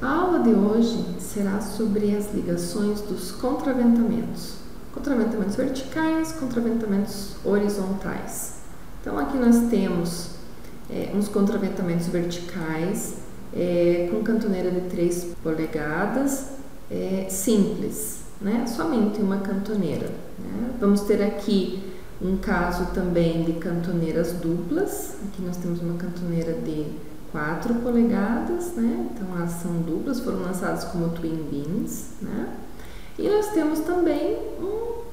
A aula de hoje será sobre as ligações dos contraventamentos. Contraventamentos verticais, contraventamentos horizontais. Então aqui nós temos uns contraventamentos verticais com cantoneira de 3 polegadas, simples, né? Somente uma cantoneira, né? Vamos ter aqui um caso também de cantoneiras duplas. Aqui nós temos uma cantoneira de 4 polegadas, né? Então elas são duplas, foram lançadas como twin beams, né? E nós temos também um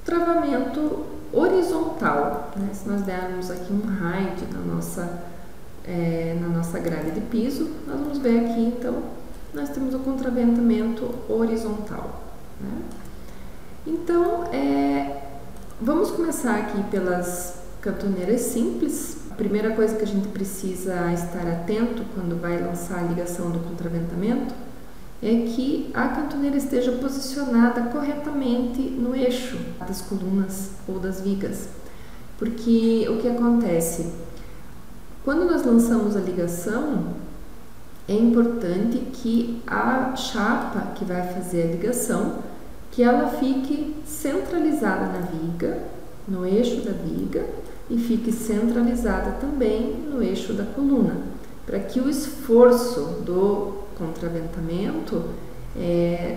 travamento horizontal, né? Se nós dermos aqui um RAID na nossa grade de piso, nós vamos ver aqui, então, nós temos o contraventamento horizontal, né? Então, vamos começar aqui pelas cantoneiras simples. A primeira coisa que a gente precisa estar atento quando vai lançar a ligação do contraventamento é que a cantoneira esteja posicionada corretamente no eixo das colunas ou das vigas. Porque o que acontece? Quando nós lançamos a ligação, é importante que a chapa que vai fazer a ligação, que ela fique centralizada na viga, no eixo da viga, e fique centralizada também no eixo da coluna, para que o esforço do contraventamento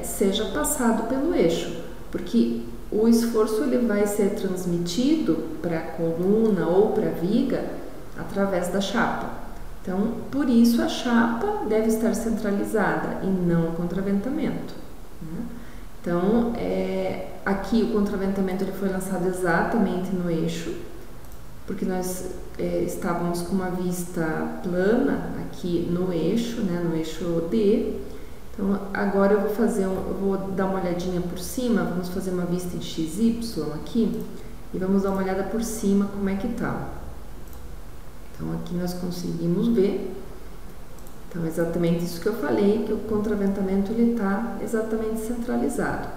seja passado pelo eixo, porque o esforço ele vai ser transmitido para a coluna ou para a viga através da chapa. Então, por isso a chapa deve estar centralizada e não o contraventamento, né? Então, aqui o contraventamento ele foi lançado exatamente no eixo, porque nós estávamos com uma vista plana aqui no eixo, né, no eixo D. Então, agora eu vou dar uma olhadinha por cima, vamos fazer uma vista em XY aqui, e vamos dar uma olhada por cima como é que tá. Então, aqui nós conseguimos ver. Então, exatamente isso que eu falei, que o contraventamento ele está exatamente centralizado.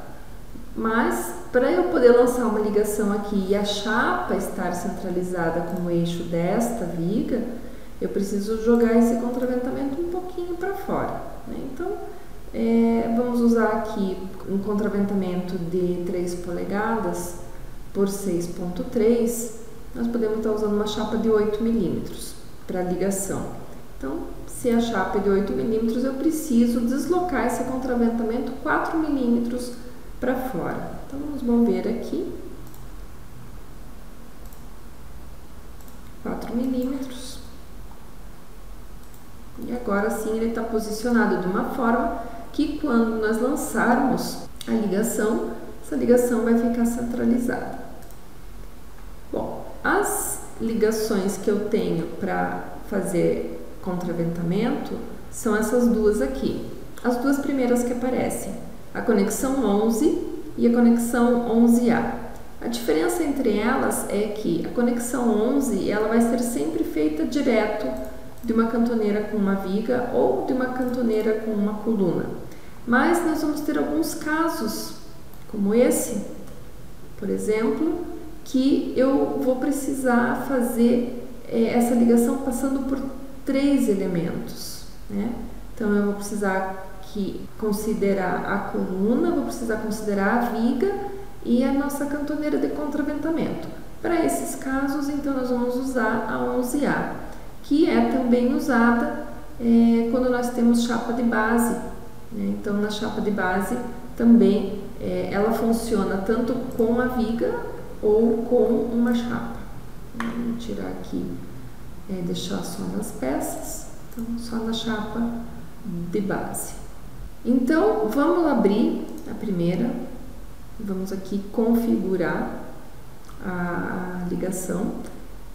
Mas, para eu poder lançar uma ligação aqui e a chapa estar centralizada com o eixo desta viga, eu preciso jogar esse contraventamento um pouquinho para fora, né? Então, vamos usar aqui um contraventamento de 3 polegadas por 6,3. Nós podemos estar usando uma chapa de 8 milímetros para ligação. Então, se a chapa é de 8 milímetros, eu preciso deslocar esse contraventamento 4 milímetros para fora. Então, vamos mover aqui 4 milímetros. E agora sim ele está posicionado de uma forma que quando nós lançarmos a ligação, essa ligação vai ficar centralizada. Bom, as ligações que eu tenho para fazer contraventamento são essas duas aqui. As duas primeiras que aparecem, a conexão 11 e a conexão 11A. A diferença entre elas é que a conexão 11 ela vai ser sempre feita direto de uma cantoneira com uma viga ou de uma cantoneira com uma coluna. Mas nós vamos ter alguns casos, como esse, por exemplo, que eu vou precisar fazer essa ligação passando por 3 elementos, né? Então eu vou precisar considerar a coluna, vou precisar considerar a viga e a nossa cantoneira de contraventamento. Para esses casos, então, nós vamos usar a 11A, que é também usada quando nós temos chapa de base, né? Então, na chapa de base também ela funciona tanto com a viga ou com uma chapa. Vamos tirar aqui, deixar só nas peças, então só na chapa de base. Então, vamos abrir a primeira, vamos aqui configurar a ligação,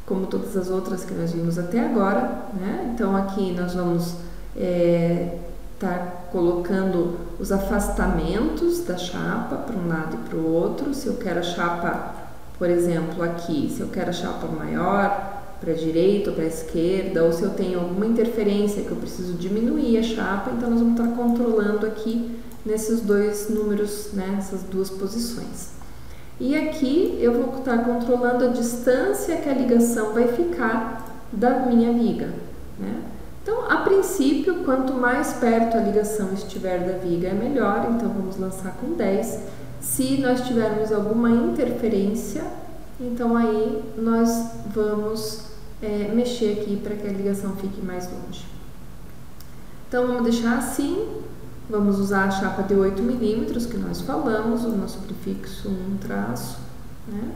como todas as outras que nós vimos até agora, né? Então, aqui nós vamos estar colocando os afastamentos da chapa para um lado e para o outro. Se eu quero a chapa, por exemplo, aqui, se eu quero a chapa maior, para a direita ou para a esquerda, ou se eu tenho alguma interferência que eu preciso diminuir a chapa, então nós vamos estar controlando aqui nesses dois números, né, essas duas posições. E aqui eu vou estar controlando a distância que a ligação vai ficar da minha viga, né? Então, a princípio, quanto mais perto a ligação estiver da viga é melhor, então vamos lançar com 10. Se nós tivermos alguma interferência, então aí nós vamos mexer aqui para que a ligação fique mais longe. Então vamos deixar assim, vamos usar a chapa de 8 milímetros que nós falamos, o nosso prefixo 1 traço, né?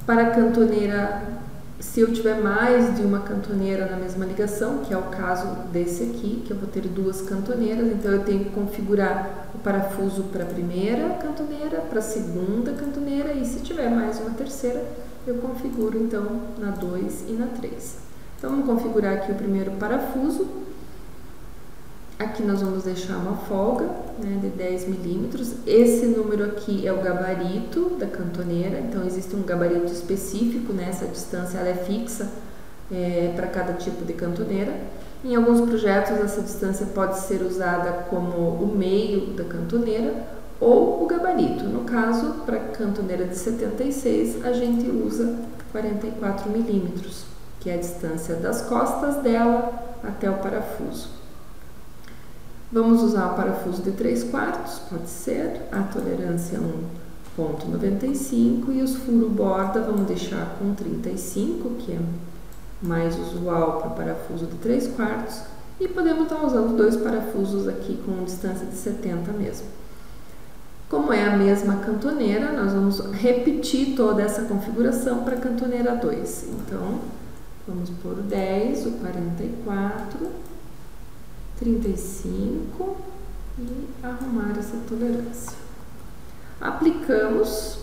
Para a cantoneira, se eu tiver mais de uma cantoneira na mesma ligação, que é o caso desse aqui, que eu vou ter duas cantoneiras, então eu tenho que configurar o parafuso para a primeira cantoneira, para a segunda cantoneira, e se tiver mais uma terceira, eu configuro então na 2 e na 3. Então vamos configurar aqui o primeiro parafuso. Aqui nós vamos deixar uma folga, né, de 10 milímetros. Esse número aqui é o gabarito da cantoneira, então existe um gabarito específico, né, essa distância ela é fixa para cada tipo de cantoneira. Em alguns projetos essa distância pode ser usada como o meio da cantoneira ou o gabarito. No caso, para a cantoneira de 76, a gente usa 44 milímetros, que é a distância das costas dela até o parafuso. Vamos usar o parafuso de 3/4, pode ser, a tolerância 1,95 e os furos borda vamos deixar com 35, que é mais usual para o parafuso de 3/4, e podemos estar usando dois parafusos aqui com distância de 70 mesmo. Como é a mesma cantoneira, nós vamos repetir toda essa configuração para a cantoneira 2. Então, vamos pôr o 10, o 44... 35 e arrumar essa tolerância. Aplicamos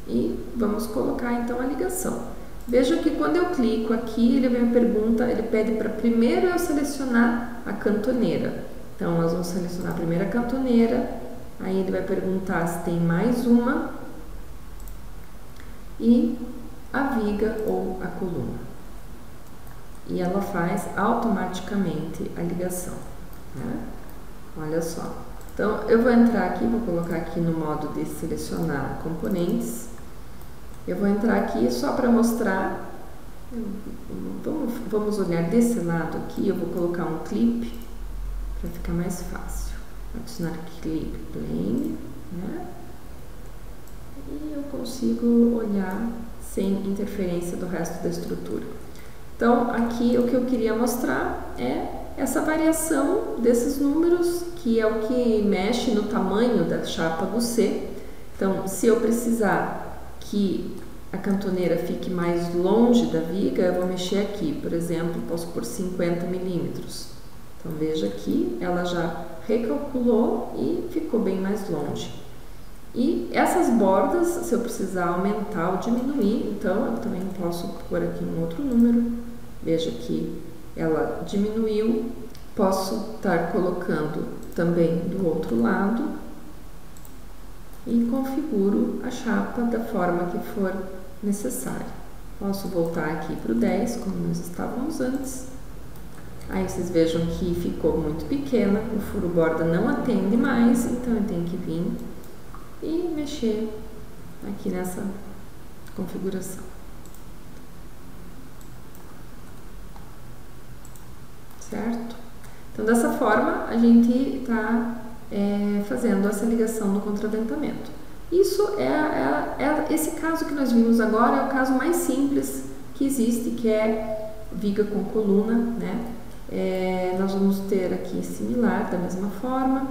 e vamos colocar então a ligação. Veja que quando eu clico aqui, ele me pergunta, ele pede para primeiro eu selecionar a cantoneira. Então nós vamos selecionar a primeira cantoneira, aí ele vai perguntar se tem mais uma e a viga ou a coluna. E ela faz automaticamente a ligação, né? Olha só. Então, eu vou entrar aqui, vou colocar aqui no modo de selecionar componentes. Eu vou entrar aqui só para mostrar. Vamos olhar desse lado aqui, eu vou colocar um clipe para ficar mais fácil. Adicionar clipe plane, né? E eu consigo olhar sem interferência do resto da estrutura. Então, aqui o que eu queria mostrar é essa variação desses números, que é o que mexe no tamanho da chapa do C. Então, se eu precisar que a cantoneira fique mais longe da viga, eu vou mexer aqui. Por exemplo, posso pôr 50 milímetros. Então, veja aqui, ela já recalculou e ficou bem mais longe. E essas bordas, se eu precisar aumentar ou diminuir, então eu também posso pôr aqui um outro número. Veja que ela diminuiu, posso estar colocando também do outro lado e configuro a chapa da forma que for necessário. Posso voltar aqui para o 10, como nós estávamos antes. Aí vocês vejam que ficou muito pequena, o furo borda não atende mais, então eu tenho que vir e mexer aqui nessa configuração. Certo? Então, dessa forma, a gente está fazendo essa ligação no contraventamento. Isso esse caso que nós vimos agora é o caso mais simples que existe, que é viga com coluna, né? Nós vamos ter aqui similar, da mesma forma.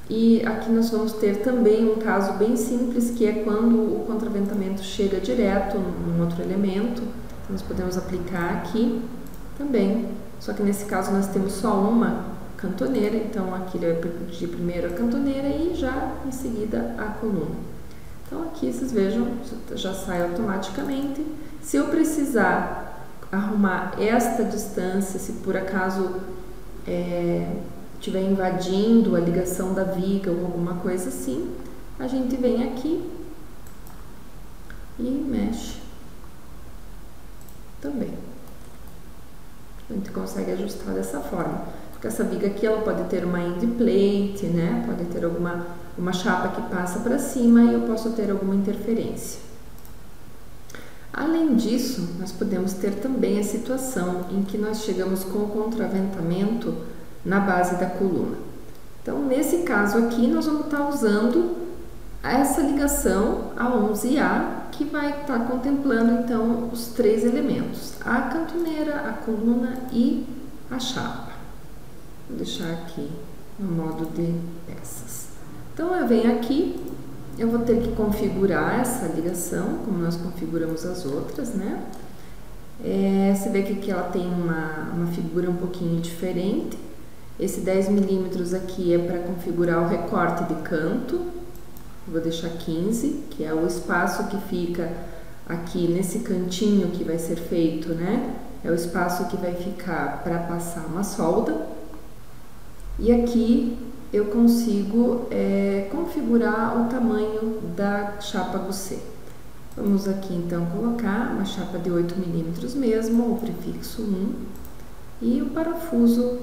E aqui nós vamos ter também um caso bem simples, que é quando o contraventamento chega direto num outro elemento. Então, nós podemos aplicar aqui também. Só que nesse caso nós temos só uma cantoneira, então aqui ele vai pedir primeiro a cantoneira e já em seguida a coluna. Então aqui vocês vejam, já sai automaticamente. Se eu precisar arrumar esta distância, se por acaso estiver invadindo a ligação da viga ou alguma coisa assim, a gente vem aqui e mexe também. A gente consegue ajustar dessa forma. Porque essa viga aqui ela pode ter uma end plate, né? Pode ter uma chapa que passa para cima e eu posso ter alguma interferência. Além disso, nós podemos ter também a situação em que nós chegamos com o contraventamento na base da coluna. Então, nesse caso aqui, nós vamos estar usando essa ligação A11A, que vai estar contemplando, então, os três elementos, a cantoneira, a coluna e a chapa. Vou deixar aqui no modo de peças. Então, eu venho aqui, eu vou ter que configurar essa ligação, como nós configuramos as outras, né? Você vê que aqui ela tem uma figura um pouquinho diferente. Esse 10 milímetros aqui é para configurar o recorte de canto. Vou deixar 15, que é o espaço que fica aqui nesse cantinho que vai ser feito, né? É o espaço que vai ficar para passar uma solda. E aqui eu consigo configurar o tamanho da chapa gousset. Vamos aqui então colocar uma chapa de 8 milímetros mesmo, o prefixo 1, e o parafuso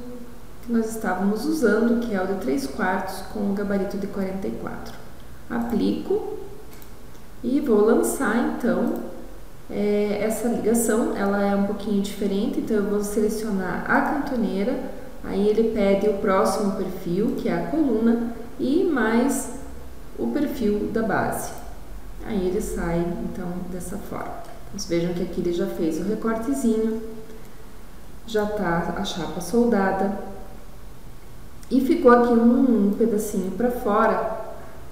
que nós estávamos usando, que é o de 3/4 com o gabarito de 44. Aplico e vou lançar então essa ligação. Ela é um pouquinho diferente, então eu vou selecionar a cantoneira, aí ele pede o próximo perfil, que é a coluna, e mais o perfil da base. Aí ele sai então dessa forma. Vocês vejam que aqui ele já fez o recortezinho, já está a chapa soldada e ficou aqui um pedacinho para fora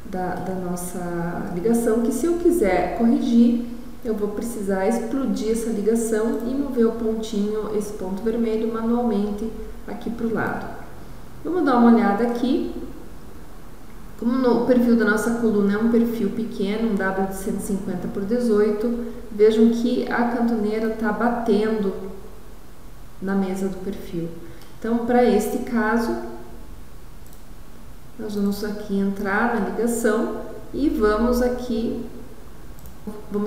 da nossa ligação, que se eu quiser corrigir, eu vou precisar explodir essa ligação e mover o pontinho, esse ponto vermelho, manualmente aqui para o lado. Vamos dar uma olhada aqui. Como o perfil da nossa coluna é um perfil pequeno, um W de 150 por 18, vejam que a cantoneira está batendo na mesa do perfil. Então, para este caso, nós vamos aqui entrar na ligação e vamos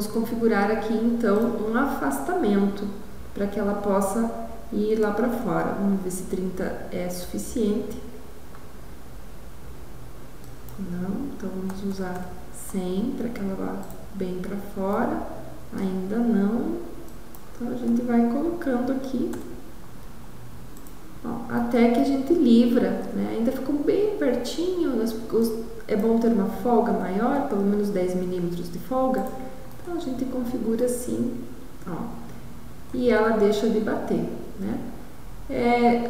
configurar aqui então um afastamento para que ela possa ir lá para fora. Vamos ver se 30 é suficiente. Não, então vamos usar 100 para que ela vá bem para fora. Ainda não. Então a gente vai colocando aqui, ó, até que a gente livra, né? Ainda ficou bem pertinho. É bom ter uma folga maior, pelo menos 10 milímetros de folga. Então a gente configura assim, ó, e ela deixa de bater, né?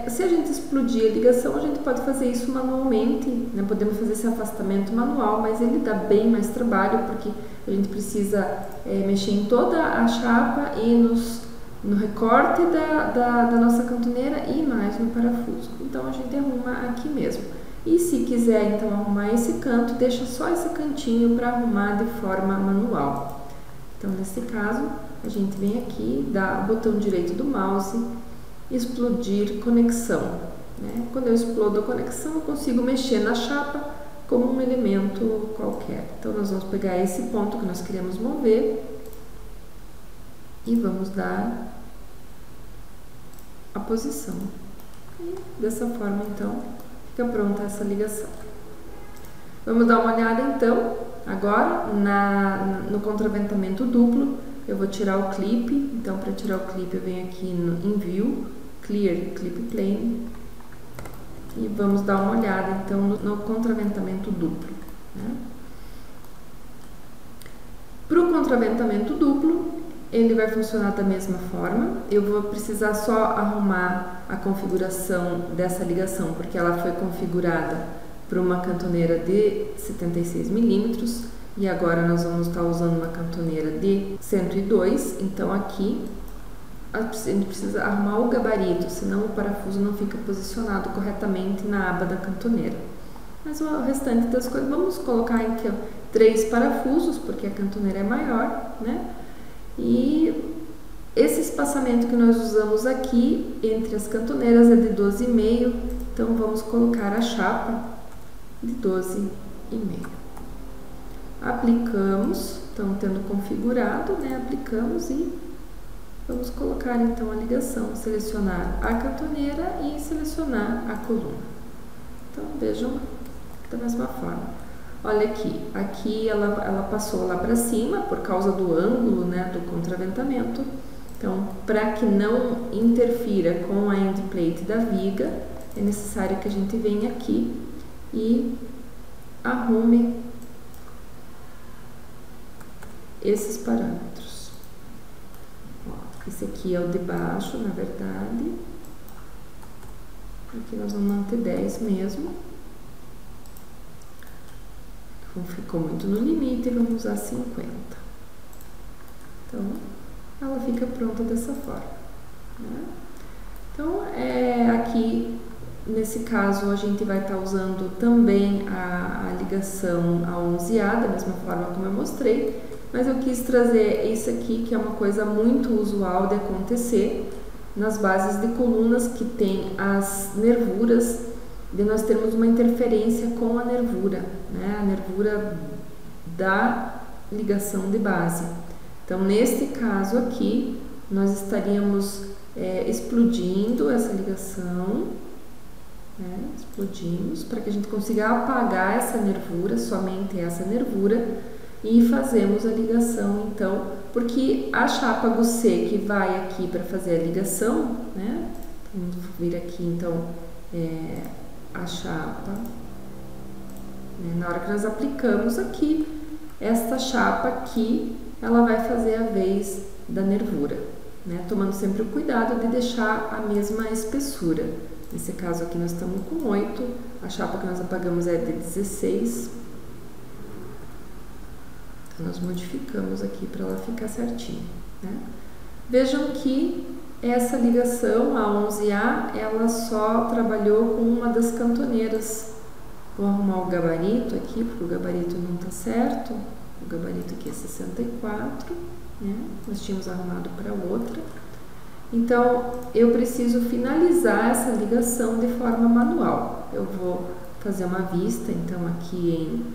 Se a gente explodir a ligação, a gente pode fazer isso manualmente, né? Podemos fazer esse afastamento manual, mas ele dá bem mais trabalho, porque a gente precisa mexer em toda a chapa e no recorte da nossa cantoneira e mais no parafuso. Então a gente arruma aqui mesmo. E se quiser então arrumar esse canto, deixa só esse cantinho para arrumar de forma manual. Então nesse caso, a gente vem aqui, dá o botão direito do mouse, explodir conexão, né? Quando eu explodo a conexão, eu consigo mexer na chapa como um elemento qualquer. Então nós vamos pegar esse ponto que nós queremos mover e vamos dar a posição. E dessa forma então fica pronta essa ligação. Vamos dar uma olhada então agora no contraventamento duplo. Eu vou tirar o clipe, então para tirar o clipe eu venho aqui em View, Clear Clip Plane e vamos dar uma olhada então no contraventamento duplo, né? Para o contraventamento duplo, ele vai funcionar da mesma forma. Eu vou precisar só arrumar a configuração dessa ligação, porque ela foi configurada para uma cantoneira de 76 milímetros. E agora nós vamos estar usando uma cantoneira de 102, então aqui a gente precisa arrumar o gabarito, senão o parafuso não fica posicionado corretamente na aba da cantoneira. Mas o restante das coisas, vamos colocar aqui 3 parafusos, porque a cantoneira é maior, né? E esse espaçamento que nós usamos aqui entre as cantoneiras é de 12,5, então vamos colocar a chapa de 12,5. Aplicamos, então tendo configurado, né, aplicamos e vamos colocar então a ligação, selecionar a cantoneira e selecionar a coluna. Então vejam da mesma forma. olha aqui ela passou lá para cima por causa do ângulo, né, do contraventamento. Então, para que não interfira com a end plate da viga, é necessário que a gente venha aqui e arrume esses parâmetros. Ó, esse aqui é o de baixo, na verdade. Aqui nós vamos manter 10 mesmo. Então, ficou muito no limite, vamos usar 50. Então, ela fica pronta dessa forma, né? Então, aqui, nesse caso, a gente vai estar usando também a ligação a 11A, da mesma forma como eu mostrei, mas eu quis trazer isso aqui, que é uma coisa muito usual de acontecer nas bases de colunas que tem as nervuras, de nós termos uma interferência com a nervura, né? A nervura da ligação de base. Então, neste caso aqui, nós estaríamos explodindo essa ligação, né? Explodimos para que a gente consiga apagar essa nervura, somente essa nervura, e fazemos a ligação, então, porque a chapa GUC que vai aqui para fazer a ligação, né? Vamos vir aqui, então, a chapa, né? Na hora que nós aplicamos aqui, esta chapa aqui, ela vai fazer a vez da nervura, né? Tomando sempre o cuidado de deixar a mesma espessura. Nesse caso aqui nós estamos com 8, a chapa que nós apagamos é de 16. Então, nós modificamos aqui para ela ficar certinho, né? Vejam que essa ligação, a 11A, ela só trabalhou com uma das cantoneiras. Vou arrumar o gabarito aqui, porque o gabarito não está certo. O gabarito aqui é 64, né? Nós tínhamos arrumado para outra. Então, eu preciso finalizar essa ligação de forma manual. Eu vou fazer uma vista, então, aqui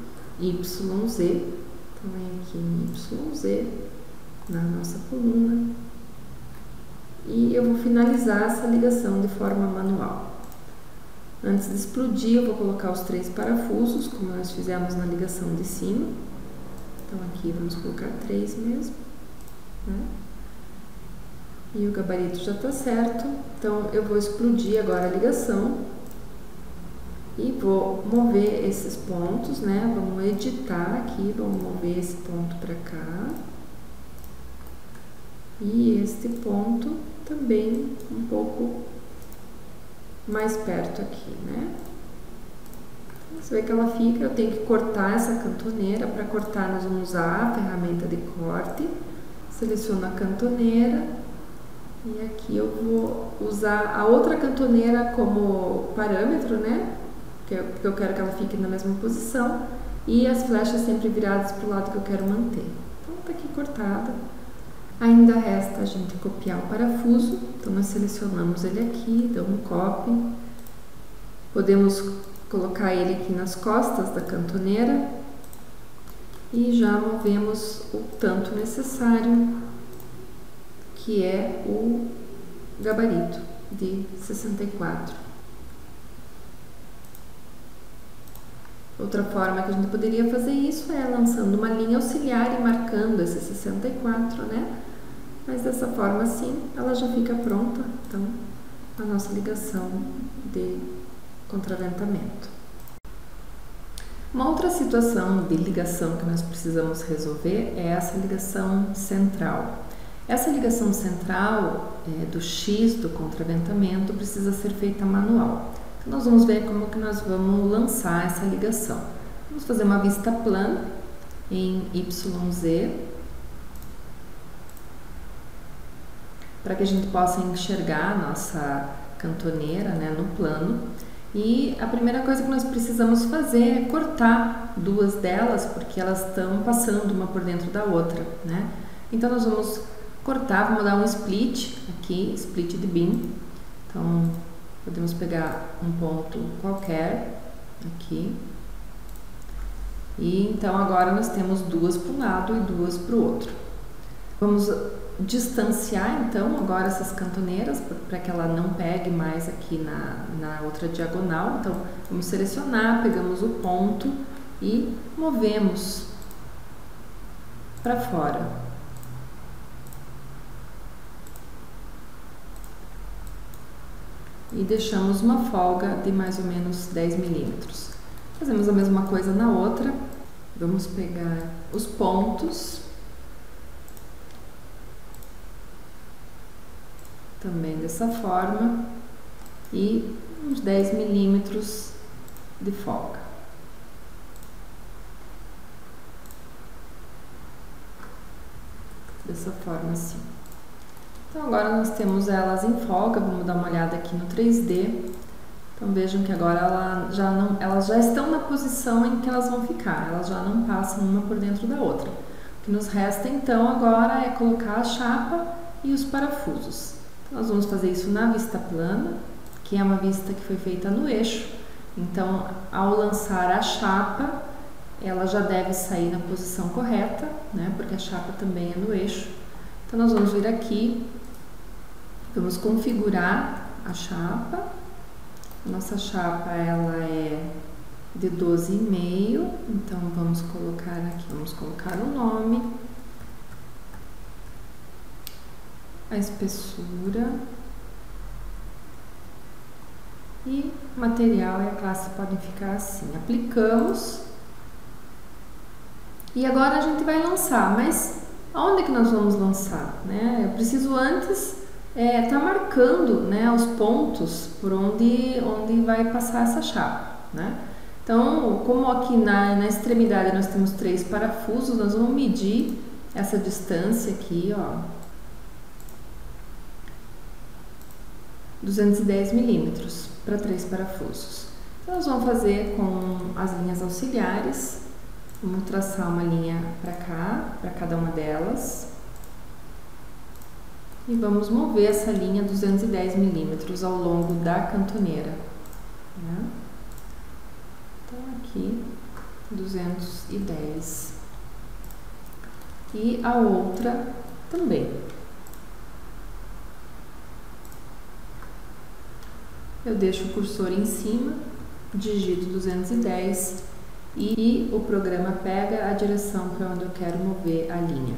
em YZ. Então, aqui em YZ, na nossa coluna. E eu vou finalizar essa ligação de forma manual. Antes de explodir, eu vou colocar os 3 parafusos, como nós fizemos na ligação de cima. Então, aqui vamos colocar 3 mesmo, né? E o gabarito já está certo. Então, eu vou explodir agora a ligação e vou mover esses pontos, né? Vamos editar aqui, vamos mover esse ponto para cá. E este ponto também um pouco mais perto aqui, né? Você vê que ela fica, eu tenho que cortar essa cantoneira. Para cortar, nós vamos usar a ferramenta de corte. Seleciono a cantoneira e aqui eu vou usar a outra cantoneira como parâmetro, né? Porque eu quero que ela fique na mesma posição e as flechas sempre viradas para o lado que eu quero manter. Então, tá aqui cortada. Ainda resta a gente copiar o parafuso. Então, nós selecionamos ele aqui, damos copy. Podemos colocar ele aqui nas costas da cantoneira e já movemos o tanto necessário, que é o gabarito de 64. Outra forma que a gente poderia fazer isso é lançando uma linha auxiliar e marcando esse 64, né? Mas dessa forma assim, ela já fica pronta, então, a nossa ligação de contraventamento. Uma outra situação de ligação que nós precisamos resolver é essa ligação central. Essa ligação central do X do contraventamento precisa ser feita manual. Então, nós vamos ver como que nós vamos lançar essa ligação. Vamos fazer uma vista plana em YZ, para que a gente possa enxergar a nossa cantoneira, né, no plano. E a primeira coisa que nós precisamos fazer é cortar duas delas, porque elas estão passando uma por dentro da outra, né? Então, nós vamos cortar, vamos dar um split aqui, split de bin. Então, podemos pegar um ponto qualquer aqui. E então, agora nós temos duas para um lado e duas para o outro. Vamos distanciar, então, agora essas cantoneiras, para que ela não pegue mais aqui na outra diagonal. Então, vamos selecionar, pegamos o ponto e movemos para fora. E deixamos uma folga de mais ou menos 10 milímetros. Fazemos a mesma coisa na outra. Vamos pegar os pontos, também dessa forma, e uns 10 milímetros de folga. Dessa forma assim. Então agora nós temos elas em folga, vamos dar uma olhada aqui no 3D. Então vejam que agora elas já estão na posição em que elas vão ficar, elas já não passam uma por dentro da outra. O que nos resta então agora é colocar a chapa e os parafusos. Então, nós vamos fazer isso na vista plana, que é uma vista que foi feita no eixo. Então, ao lançar a chapa, ela já deve sair na posição correta, né? Porque a chapa também é no eixo. Então nós vamos vir aqui, vamos configurar a chapa. A nossa chapa ela é de 12,5, então vamos colocar aqui, vamos colocar o nome, a espessura e material e a classe podem ficar assim. Aplicamos e agora a gente vai lançar, mas aonde que nós vamos lançar, né? Eu preciso antes tá marcando, né, os pontos por onde vai passar essa chapa, né? Então, como aqui na extremidade nós temos 3 parafusos, nós vamos medir essa distância aqui, ó, 210 milímetros para 3 parafusos. Então, nós vamos fazer com as linhas auxiliares, vamos traçar uma linha para cá, para cada uma delas. E vamos mover essa linha 210 milímetros ao longo da cantoneira, né? Então aqui 210 e a outra também. Eu deixo o cursor em cima, digito 210 e o programa pega a direção para onde eu quero mover a linha.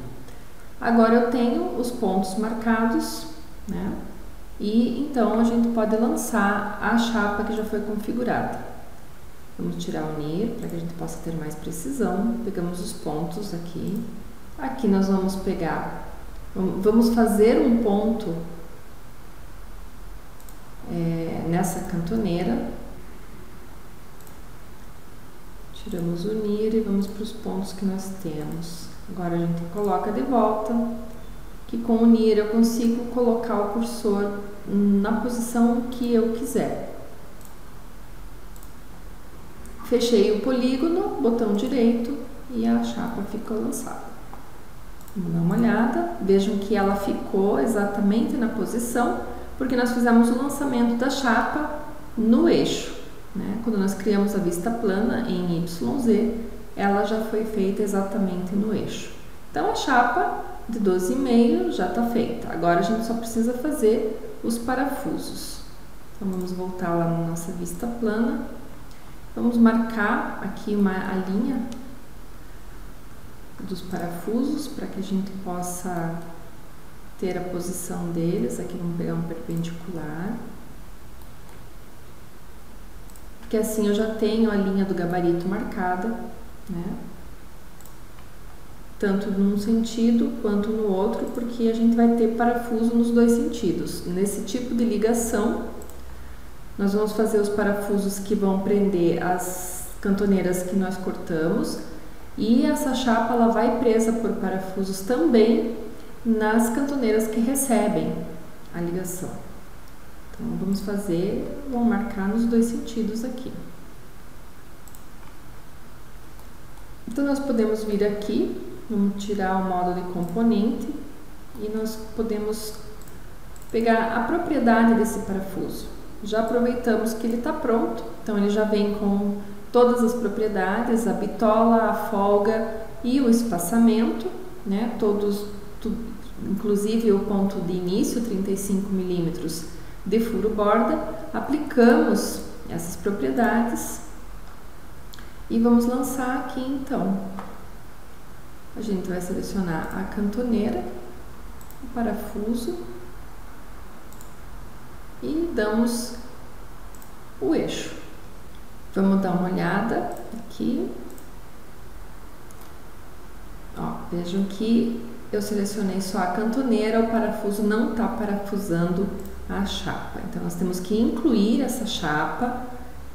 Agora eu tenho os pontos marcados, né? E então a gente pode lançar a chapa que já foi configurada. Vamos tirar o NIR para que a gente possa ter mais precisão. Pegamos os pontos aqui. Aqui nós vamos pegar, vamos fazer um ponto nessa cantoneira. Tiramos o NIR e vamos para os pontos que nós temos. Agora a gente coloca de volta, que com o NIR eu consigo colocar o cursor na posição que eu quiser. Fechei o polígono, botão direito e a chapa ficou lançada. Vamos dar uma olhada, vejam que ela ficou exatamente na posição, porque nós fizemos o lançamento da chapa no eixo, né? Quando nós criamos a vista plana em YZ, ela já foi feita exatamente no eixo. Então a chapa de 12,5 já está feita. Agora a gente só precisa fazer os parafusos. Então vamos voltar lá na nossa vista plana. Vamos marcar aqui a linha dos parafusos para que a gente possa ter a posição deles. Aqui vamos pegar um perpendicular, porque assim eu já tenho a linha do gabarito marcada, né? Tanto num sentido quanto no outro, porque a gente vai ter parafuso nos dois sentidos. Nesse tipo de ligação, nós vamos fazer os parafusos que vão prender as cantoneiras que nós cortamos, e essa chapa ela vai presa por parafusos também nas cantoneiras que recebem a ligação. Então vamos marcar nos dois sentidos aqui. Então nós podemos vir aqui, vamos tirar o modo de componente e nós podemos pegar a propriedade desse parafuso. Já aproveitamos que ele está pronto, então ele já vem com todas as propriedades, a bitola, a folga e o espaçamento, né? Inclusive o ponto de início, 35 milímetros de furo borda. Aplicamos essas propriedades E vamos lançar aqui então. A gente vai selecionar a cantoneira, o parafuso e damos o eixo. Vamos dar uma olhada aqui. Ó, vejam que eu selecionei só a cantoneira, o parafuso não está parafusando a chapa. Então, nós temos que incluir essa chapa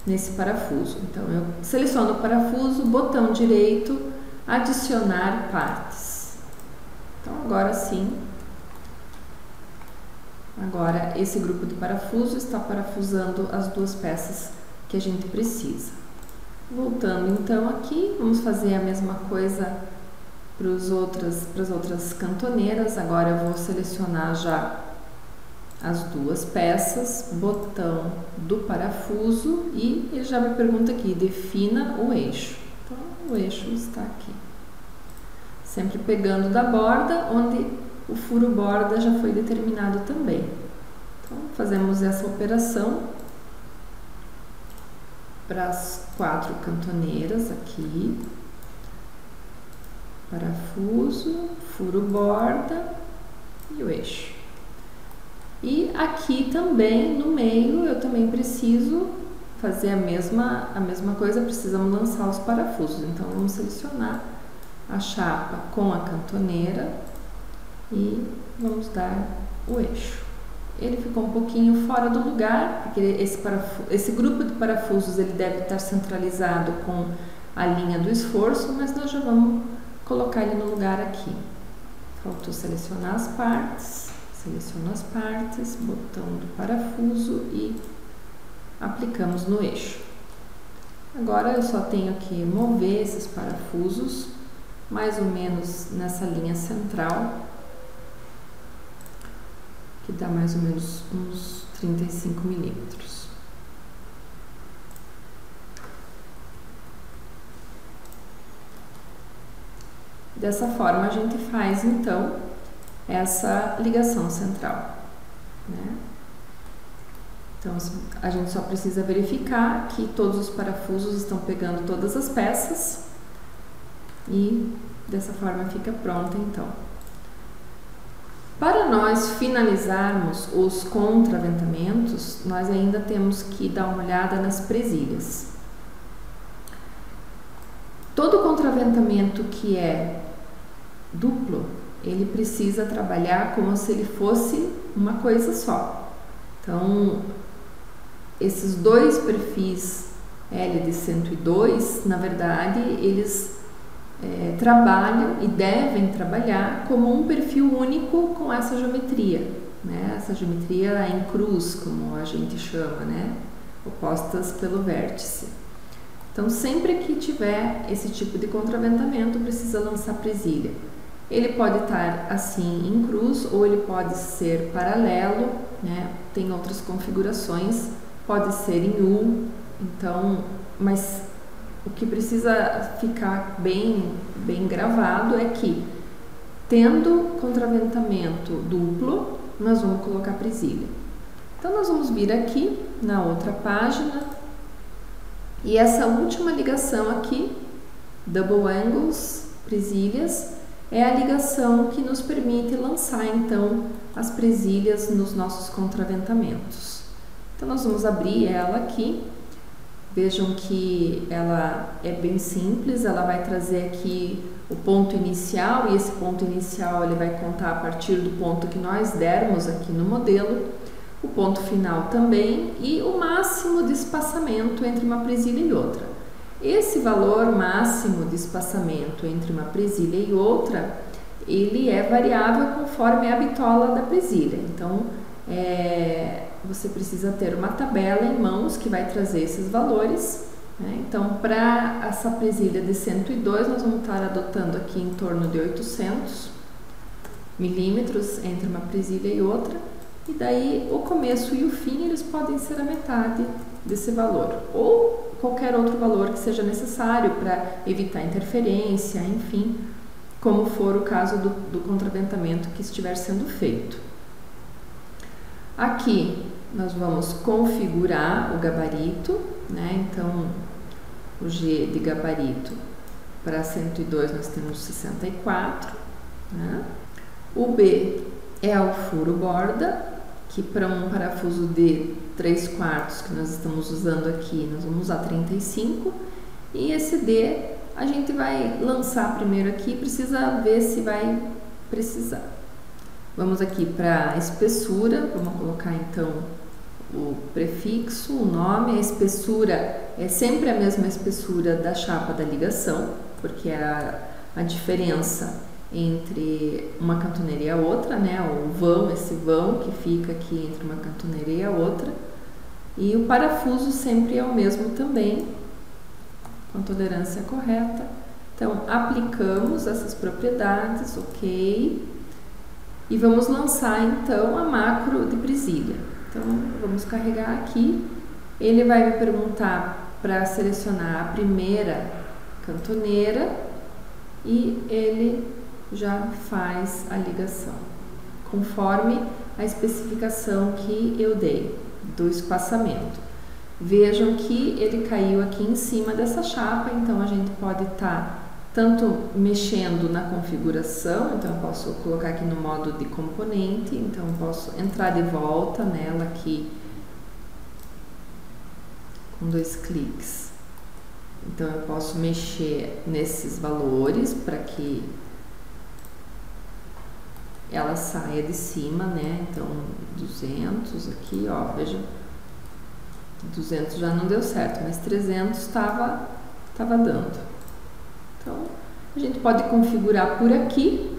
nesse parafuso. Então, eu seleciono o parafuso, botão direito, adicionar partes. Então, agora sim, agora esse grupo de parafuso está parafusando as duas peças que a gente precisa. Voltando então aqui, vamos fazer a mesma coisa para as outras cantoneiras. Agora eu vou selecionar já as duas peças, botão do parafuso e ele já me pergunta aqui, defina o eixo. Então o eixo está aqui. Sempre pegando da borda, onde o furo borda já foi determinado também. Então fazemos essa operação para as 4 cantoneiras aqui. Parafuso, furo borda e o eixo. E aqui também no meio eu também preciso fazer a mesma coisa, precisamos lançar os parafusos. Então vamos selecionar a chapa com a cantoneira e vamos dar o eixo. Ele ficou um pouquinho fora do lugar, porque esse grupo de parafusos ele deve estar centralizado com a linha do esforço, mas nós já vamos colocar ele no lugar aqui. Faltou selecionar as partes, seleciono as partes, botão do parafuso e aplicamos no eixo. Agora eu só tenho que mover esses parafusos mais ou menos nessa linha central, que dá mais ou menos uns 35 milímetros. Dessa forma a gente faz então essa ligação central, né? Então a gente só precisa verificar que todos os parafusos estão pegando todas as peças e dessa forma fica pronta então. Para nós finalizarmos os contraventamentos, nós ainda temos que dar uma olhada nas presilhas. Todo contraventamento que é duplo, ele precisa trabalhar como se ele fosse uma coisa só. Então, esses dois perfis L de 102, na verdade, eles trabalham e devem trabalhar como um perfil único com essa geometria, né? Essa geometria em cruz, como a gente chama, né? Opostas pelo vértice. Então, sempre que tiver esse tipo de contraventamento, precisa lançar presilha. Ele pode estar assim em cruz ou ele pode ser paralelo, né? Tem outras configurações, pode ser em U, então, mas o que precisa ficar bem gravado é que, tendo contraventamento duplo, nós vamos colocar presilha. Então, nós vamos vir aqui na outra página e essa última ligação aqui, double angles, presilhas, é a ligação que nos permite lançar então as presilhas nos nossos contraventamentos. Então, nós vamos abrir ela aqui. Vejam que ela é bem simples, ela vai trazer aqui o ponto inicial e esse ponto inicial ele vai contar a partir do ponto que nós dermos aqui no modelo, o ponto final também e o máximo de espaçamento entre uma presilha e outra. Esse valor máximo de espaçamento entre uma presilha e outra, ele é variável conforme a bitola da presilha. Então, você precisa ter uma tabela em mãos que vai trazer esses valores, né? Então, para essa presilha de 102, nós vamos estar adotando aqui em torno de 800 milímetros entre uma presilha e outra, e daí o começo e o fim eles podem ser a metade desse valor, ou qualquer outro valor que seja necessário para evitar interferência, enfim, como for o caso do contraventamento que estiver sendo feito. Aqui nós vamos configurar o gabarito, né? Então o G de gabarito para 102 nós temos 64, né? O B é o furo borda, que para um parafuso de 3/4 que nós estamos usando aqui, nós vamos usar 35, e esse D a gente vai lançar primeiro aqui, precisa ver se vai precisar. Vamos aqui para a espessura, vamos colocar então o prefixo, o nome, a espessura é sempre a mesma espessura da chapa da ligação, porque é a diferença entre uma cantoneira e a outra, né? O vão, esse vão que fica aqui entre uma cantoneira e a outra. E o parafuso sempre é o mesmo também, com tolerância correta. Então, aplicamos essas propriedades, ok. E vamos lançar então a macro de presilha. Então, vamos carregar aqui. Ele vai me perguntar para selecionar a primeira cantoneira e ele já faz a ligação, conforme a especificação que eu dei do espaçamento. Vejam que ele caiu aqui em cima dessa chapa, então a gente pode estar tanto mexendo na configuração, então eu posso colocar aqui no modo de componente, então eu posso entrar de volta nela aqui com 2 cliques. Então eu posso mexer nesses valores para que ela saia de cima, né? Então 200 aqui, ó, veja, 200 já não deu certo, mas 300 estava dando. Então a gente pode configurar por aqui,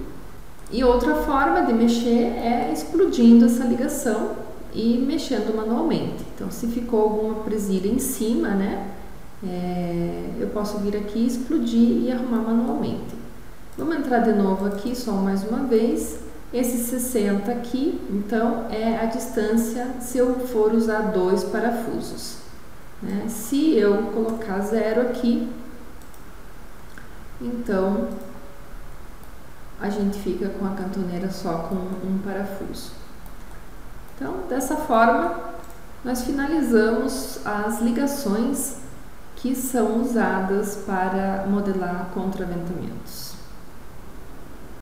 e outra forma de mexer é explodindo essa ligação e mexendo manualmente. Então se ficou alguma presilha em cima, né, eu posso vir aqui, explodir e arrumar manualmente. Vamos entrar de novo aqui só mais uma vez. Esse 60 aqui, então, é a distância se eu for usar 2 parafusos, né? Se eu colocar 0 aqui, então a gente fica com a cantoneira só com um parafuso. Então, dessa forma, nós finalizamos as ligações que são usadas para modelar contraventamentos.